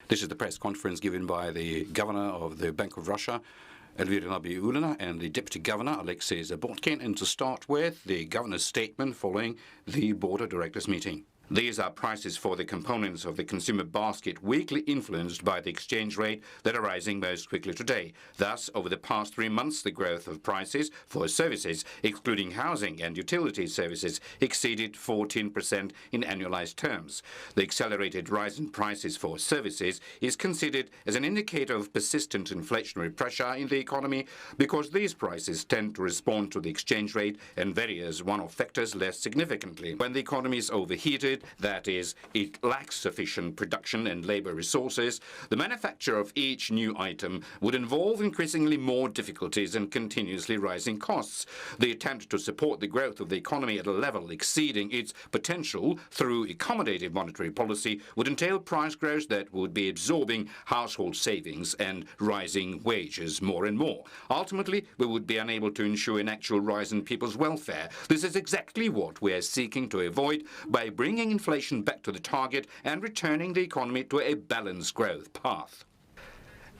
This is the press conference given by the governor of the Bank of Russia, Elvira Nabiullina, and the deputy governor, Alexei Zaborkin. And to start with, the governor's statement following the board of directors meeting. These are prices for the components of the consumer basket weekly influenced by the exchange rate that are rising most quickly today. Thus, over the past 3 months, the growth of prices for services, excluding housing and utility services, exceeded 14% in annualized terms. The accelerated rise in prices for services is considered as an indicator of persistent inflationary pressure in the economy because these prices tend to respond to the exchange rate and various one-off factors less significantly. When the economy is overheated, that is, it lacks sufficient production and labor resources, the manufacture of each new item would involve increasingly more difficulties and continuously rising costs. The attempt to support the growth of the economy at a level exceeding its potential through accommodative monetary policy would entail price growth that would be absorbing household savings and rising wages more and more. Ultimately, we would be unable to ensure an actual rise in people's welfare. This is exactly what we are seeking to avoid by bringing inflation back to the target and returning the economy to a balanced growth path.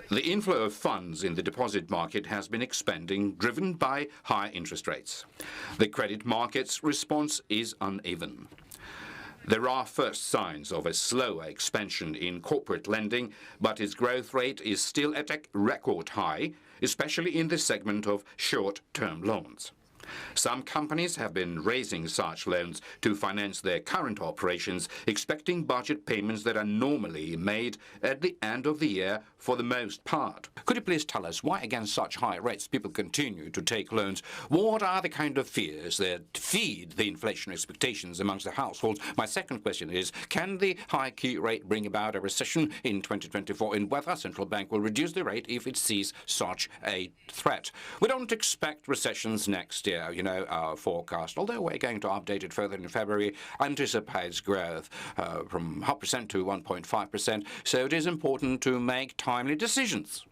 The inflow of funds in the deposit market has been expanding, driven by high interest rates. The credit market's response is uneven. There are first signs of a slower expansion in corporate lending, but its growth rate is still at a record high, especially in the segment of short-term loans. Some companies have been raising such loans to finance their current operations, expecting budget payments that are normally made at the end of the year for the most part. Could you please tell us why, against such high rates, people continue to take loans? What are the kind of fears that feed the inflation expectations amongst the households? My second question is, can the high key rate bring about a recession in 2024, and whether central bank will reduce the rate if it sees such a threat? We don't expect recessions next year. You know, our forecast, although we're going to update it further in February, anticipates growth from 0.5% to 1.5%. So it is important to make timely decisions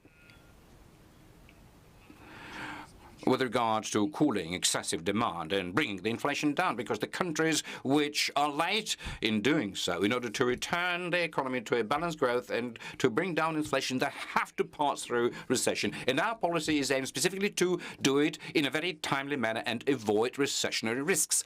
with regards to cooling excessive demand and bringing the inflation down, because the countries which are late in doing so, in order to return the economy to a balanced growth and to bring down inflation, they have to pass through recession. And our policy is aimed specifically to do it in a very timely manner and avoid recessionary risks.